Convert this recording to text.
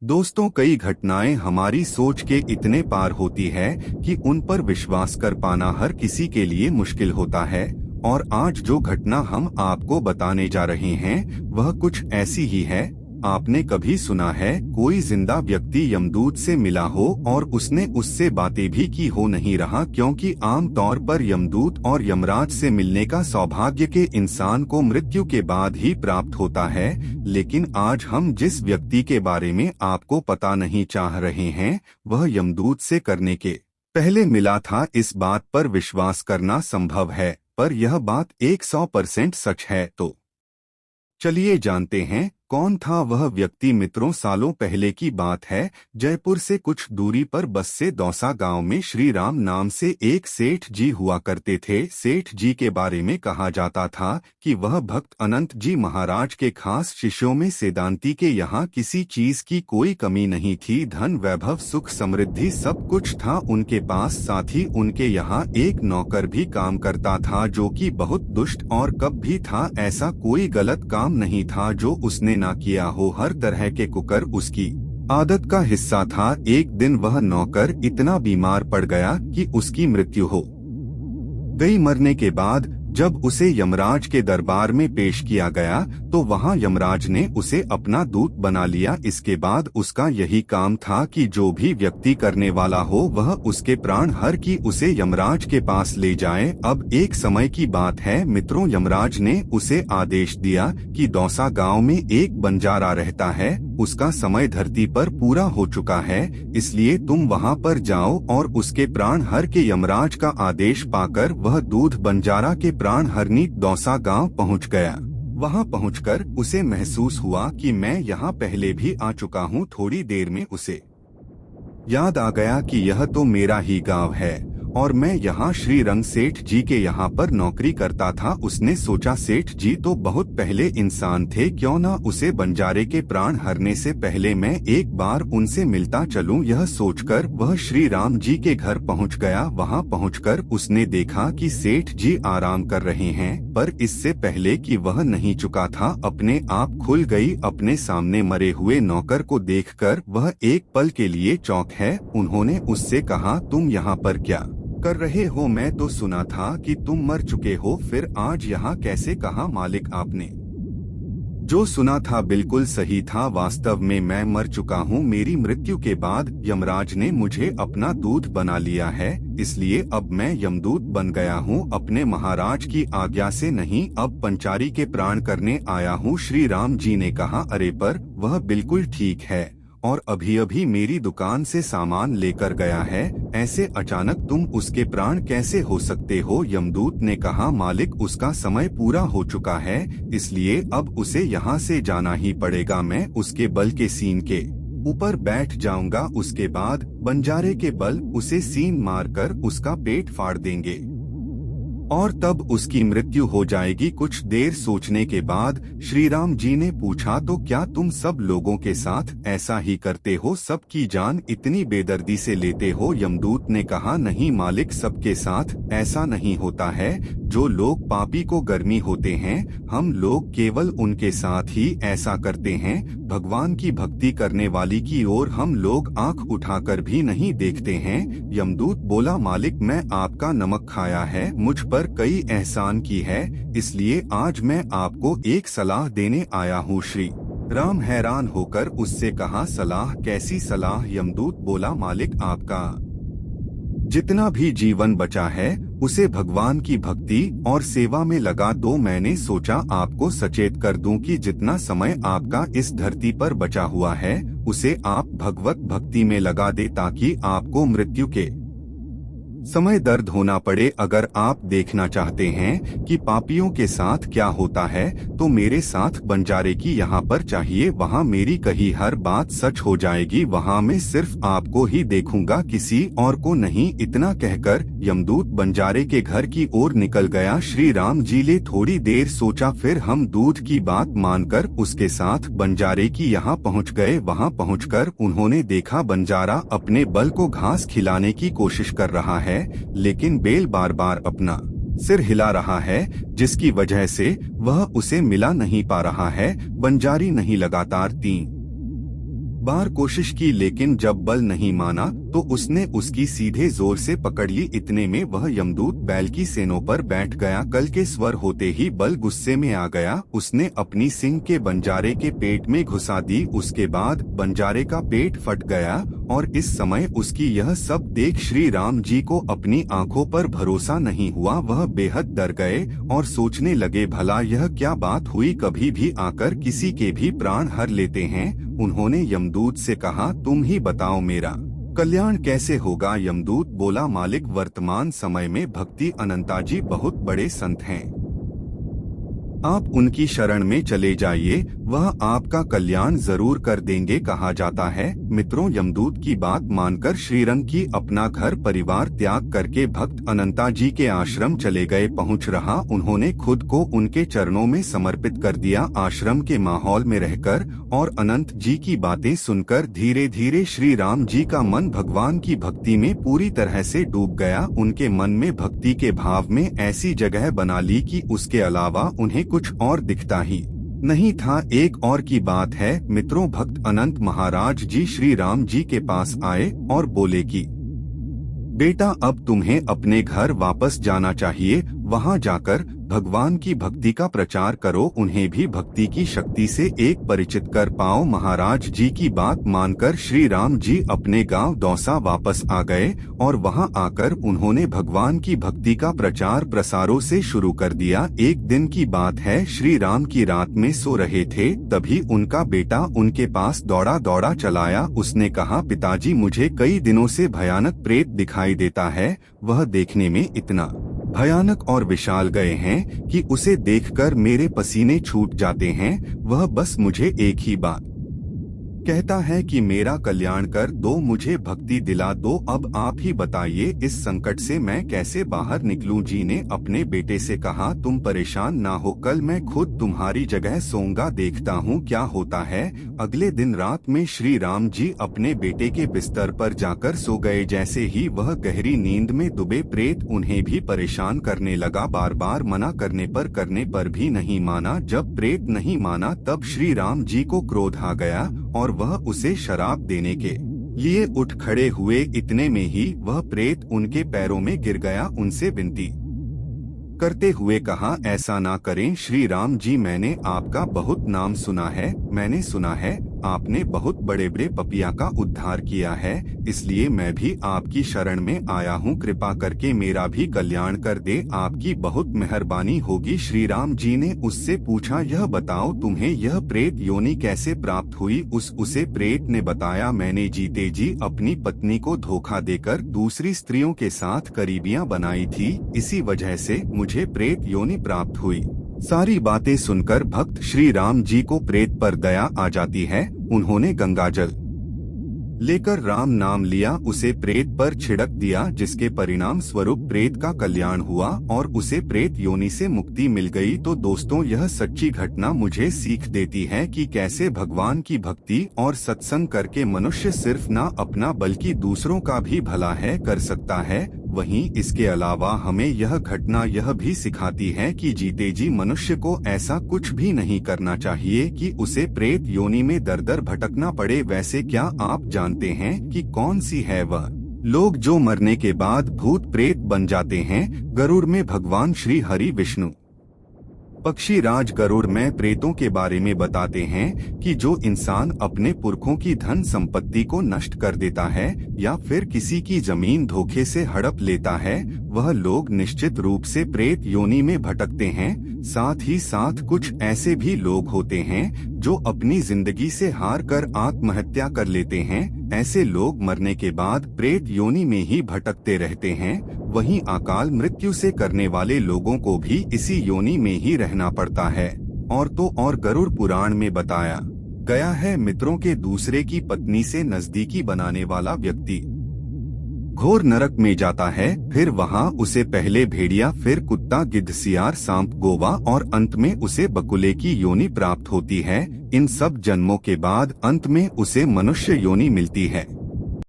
दोस्तों, कई घटनाएं हमारी सोच के इतने पार होती है कि उन पर विश्वास कर पाना हर किसी के लिए मुश्किल होता है। और आज जो घटना हम आपको बताने जा रहे हैं वह कुछ ऐसी ही है। आपने कभी सुना है कोई जिंदा व्यक्ति यमदूत से मिला हो और उसने उससे बातें भी की हो? नहीं रहा, क्योंकि आम तौर पर यमदूत और यमराज से मिलने का सौभाग्य के इंसान को मृत्यु के बाद ही प्राप्त होता है। लेकिन आज हम जिस व्यक्ति के बारे में आपको पता नहीं चाह रहे हैं वह यमदूत से करने के पहले मिला था। इस बात पर विश्वास करना संभव है, पर यह बात 100% सच है। तो चलिए जानते हैं कौन था वह व्यक्ति। मित्रों, सालों पहले की बात है। जयपुर से कुछ दूरी पर बस से दौसा गांव में श्री राम नाम से एक सेठ जी हुआ करते थे। सेठ जी के बारे में कहा जाता था कि वह भक्त अनंत जी महाराज के खास शिष्यों में सेदांती के यहाँ किसी चीज की कोई कमी नहीं थी। धन, वैभव, सुख, समृद्धि सब कुछ था उनके पास। साथ ही उनके यहाँ एक नौकर भी काम करता था जो कि बहुत दुष्ट और कब भी था। ऐसा कोई गलत काम नहीं था जो उसने ना किया हो। हर तरह के कुकर उसकी आदत का हिस्सा था। एक दिन वह नौकर इतना बीमार पड़ गया कि उसकी मृत्यु हो गई। मरने के बाद जब उसे यमराज के दरबार में पेश किया गया तो वहां यमराज ने उसे अपना दूत बना लिया। इसके बाद उसका यही काम था कि जो भी व्यक्ति करने वाला हो वह उसके प्राण हर की उसे यमराज के पास ले जाए। अब एक समय की बात है मित्रों, यमराज ने उसे आदेश दिया कि दौसा गांव में एक बंजारा रहता है, उसका समय धरती पर पूरा हो चुका है, इसलिए तुम वहां पर जाओ और उसके प्राण हर के। यमराज का आदेश पाकर वह दूध बंजारा के प्राण हरनी दौसा गांव पहुंच गया। वहां पहुंचकर उसे महसूस हुआ कि मैं यहाँ पहले भी आ चुका हूँ। थोड़ी देर में उसे याद आ गया कि यह तो मेरा ही गांव है और मैं यहाँ श्री रंग सेठ जी के यहाँ पर नौकरी करता था। उसने सोचा सेठ जी तो बहुत पहले इंसान थे, क्यों ना उसे बंजारे के प्राण हरने से पहले मैं एक बार उनसे मिलता चलूं। यह सोचकर वह श्री राम जी के घर पहुँच गया। वहाँ पहुँचकर उसने देखा कि सेठ जी आराम कर रहे हैं, पर इससे पहले कि वह नहीं चुका था अपने आप खुल गई। अपने सामने मरे हुए नौकर को देखकर वह एक पल के लिए चौंक है। उन्होंने उससे कहा, तुम यहाँ पर क्या कर रहे हो? मैं तो सुना था कि तुम मर चुके हो, फिर आज यहाँ कैसे? कहा, मालिक आपने जो सुना था बिल्कुल सही था। वास्तव में मैं मर चुका हूँ। मेरी मृत्यु के बाद यमराज ने मुझे अपना दूत बना लिया है, इसलिए अब मैं यमदूत बन गया हूँ। अपने महाराज की आज्ञा से नहीं, अब पंचारी के प्राण करने आया हूँ। श्री राम जी ने कहा, अरे पर वह बिल्कुल ठीक है और अभी अभी मेरी दुकान से सामान लेकर गया है, ऐसे अचानक तुम उसके प्राण कैसे हो सकते हो? यमदूत ने कहा, मालिक उसका समय पूरा हो चुका है, इसलिए अब उसे यहाँ से जाना ही पड़ेगा। मैं उसके बल के सीन के ऊपर बैठ जाऊंगा, उसके बाद बंजारे के बल उसे सीन मारकर उसका पेट फाड़ देंगे और तब उसकी मृत्यु हो जाएगी। कुछ देर सोचने के बाद श्री राम जी ने पूछा, तो क्या तुम सब लोगों के साथ ऐसा ही करते हो? सबकी जान इतनी बेदर्दी से लेते हो? यमदूत ने कहा, नहीं मालिक, सबके साथ ऐसा नहीं होता है। जो लोग पापी को गर्मी होते हैं, हम लोग केवल उनके साथ ही ऐसा करते हैं। भगवान की भक्ति करने वाली की ओर हम लोग आंख उठाकर भी नहीं देखते हैं। यमदूत बोला, मालिक मैं आपका नमक खाया है, मुझ पर कई एहसान की है, इसलिए आज मैं आपको एक सलाह देने आया हूँ। श्री राम हैरान होकर उससे कहा, सलाह? कैसी सलाह? यमदूत बोला, मालिक आपका जितना भी जीवन बचा है उसे भगवान की भक्ति और सेवा में लगा दो। मैंने सोचा आपको सचेत कर दूं कि जितना समय आपका इस धरती पर बचा हुआ है उसे आप भगवत भक्ति में लगा दे, ताकि आपको मृत्यु के समय दर्द होना पड़े। अगर आप देखना चाहते हैं कि पापियों के साथ क्या होता है तो मेरे साथ बंजारे की यहाँ पर चाहिए, वहाँ मेरी कही हर बात सच हो जाएगी। वहाँ मैं सिर्फ आपको ही देखूंगा, किसी और को नहीं। इतना कहकर यमदूत बंजारे के घर की ओर निकल गया। श्री राम जी ने थोड़ी देर सोचा, फिर हम दूध की बात मानकर उसके साथ बंजारे की यहाँ पहुँच गए। वहाँ पहुँचकर उन्होंने देखा बंजारा अपने बल को घास खिलाने की कोशिश कर रहा है, लेकिन बेल बार बार अपना सिर हिला रहा है, जिसकी वजह से वह उसे मिला नहीं पा रहा है। बंजारी नहीं लगातार 3 बार कोशिश की, लेकिन जब बल नहीं माना तो उसने उसकी सीधे जोर से पकड़ ली। इतने में वह यमदूत बैल की सेनों पर बैठ गया। कल के स्वर होते ही बल गुस्से में आ गया। उसने अपनी सींग के बंजारे के पेट में घुसा दी। उसके बाद बंजारे का पेट फट गया और इस समय उसकी यह सब देख श्री राम जी को अपनी आंखों पर भरोसा नहीं हुआ। वह बेहद डर गए और सोचने लगे, भला यह क्या बात हुई, कभी भी आकर किसी के भी प्राण हर लेते हैं। उन्होंने यमदूत से कहा, तुम ही बताओ मेरा कल्याण कैसे होगा। यमदूत बोला, मालिक, वर्तमान समय में भक्ति अनंताजी बहुत बड़े संत हैं, आप उनकी शरण में चले जाइए, वह आपका कल्याण जरूर कर देंगे कहा जाता है। मित्रों, यमदूत की बात मानकर श्रीरंग की अपना घर परिवार त्याग करके भक्त अनंता जी के आश्रम चले गए। पहुंच रहा उन्होंने खुद को उनके चरणों में समर्पित कर दिया। आश्रम के माहौल में रहकर और अनंत जी की बातें सुनकर धीरे धीरे श्री राम जी का मन भगवान की भक्ति में पूरी तरह से डूब गया। उनके मन में भक्ति के भाव में ऐसी जगह बना ली कि उसके अलावा उन्हें कुछ और दिखता ही नहीं था। एक और की बात है मित्रों, भक्त अनंत महाराज जी श्री राम जी के पास आए और बोले कि बेटा, अब तुम्हें अपने घर वापस जाना चाहिए, वहां जाकर भगवान की भक्ति का प्रचार करो, उन्हें भी भक्ति की शक्ति से एक परिचित कर पाओ। महाराज जी की बात मानकर श्री राम जी अपने गांव दौसा वापस आ गए और वहां आकर उन्होंने भगवान की भक्ति का प्रचार प्रसारों से शुरू कर दिया। एक दिन की बात है, श्री राम की रात में सो रहे थे, तभी उनका बेटा उनके पास दौड़ा दौड़ा चलाया। उसने कहा, पिताजी, मुझे कई दिनों से भयानक प्रेत दिखाई देता है। वह देखने में इतना भयानक और विशाल गए हैं कि उसे देखकर मेरे पसीने छूट जाते हैं। वह बस मुझे एक ही बात कहता है कि मेरा कल्याण कर दो, मुझे भक्ति दिला दो। अब आप ही बताइए, इस संकट से मैं कैसे बाहर निकलूं। जी ने अपने बेटे से कहा, तुम परेशान ना हो, कल मैं खुद तुम्हारी जगह सोऊंगा, देखता हूँ क्या होता है। अगले दिन रात में श्री राम जी अपने बेटे के बिस्तर पर जाकर सो गए। जैसे ही वह गहरी नींद में डूबे, प्रेत उन्हें भी परेशान करने लगा। बार बार मना करने पर भी नहीं माना। जब प्रेत नहीं माना तब श्री राम जी को क्रोध आ गया और वह उसे शराब देने के लिए उठ खड़े हुए। इतने में ही वह प्रेत उनके पैरों में गिर गया। उनसे विनती करते हुए कहा, ऐसा ना करें श्री राम जी, मैंने आपका बहुत नाम सुना है। मैंने सुना है आपने बहुत बड़े बड़े पपिया का उद्धार किया है, इसलिए मैं भी आपकी शरण में आया हूँ। कृपा करके मेरा भी कल्याण कर दे, आपकी बहुत मेहरबानी होगी। श्री राम जी ने उससे पूछा, यह बताओ तुम्हें यह प्रेत योनि कैसे प्राप्त हुई। उसे प्रेत ने बताया, मैंने जीते जी अपनी पत्नी को धोखा देकर दूसरी स्त्रियों के साथ करीबियां बनाई थी, इसी वजह से मुझे प्रेत योनि प्राप्त हुई। सारी बातें सुनकर भक्त श्री राम जी को प्रेत पर दया आ जाती है। उन्होंने गंगाजल लेकर राम नाम लिया, उसे प्रेत पर छिड़क दिया, जिसके परिणाम स्वरूप प्रेत का कल्याण हुआ और उसे प्रेत योनि से मुक्ति मिल गई। तो दोस्तों, यह सच्ची घटना मुझे सीख देती है कि कैसे भगवान की भक्ति और सत्संग करके मनुष्य सिर्फ न अपना बल्कि दूसरों का भी भला है कर सकता है। वहीं इसके अलावा हमें यह घटना यह भी सिखाती है कि जीते जी मनुष्य को ऐसा कुछ भी नहीं करना चाहिए कि उसे प्रेत योनि में दर दर भटकना पड़े। वैसे क्या आप जानते हैं कि कौन सी है वह लोग जो मरने के बाद भूत प्रेत बन जाते हैं? गरुड़ में भगवान श्री हरि विष्णु पक्षी राज गरुड़ में प्रेतों के बारे में बताते हैं कि जो इंसान अपने पुरखों की धन संपत्ति को नष्ट कर देता है या फिर किसी की जमीन धोखे से हड़प लेता है, वह लोग निश्चित रूप से प्रेत योनि में भटकते हैं। साथ ही साथ कुछ ऐसे भी लोग होते हैं जो अपनी जिंदगी से हार कर आत्महत्या कर लेते हैं। ऐसे लोग मरने के बाद प्रेत योनि में ही भटकते रहते हैं। वहीं अकाल मृत्यु से करने वाले लोगों को भी इसी योनि में ही रहना पड़ता है। और तो और गरुड़ पुराण में बताया गया है, मित्रों के दूसरे की पत्नी से नजदीकी बनाने वाला व्यक्ति घोर नरक में जाता है। फिर वहाँ उसे पहले भेड़िया, फिर कुत्ता, गिद्ध, सियार, सांप, गोवा और अंत में उसे बकुले की योनि प्राप्त होती है। इन सब जन्मों के बाद अंत में उसे मनुष्य योनि मिलती है।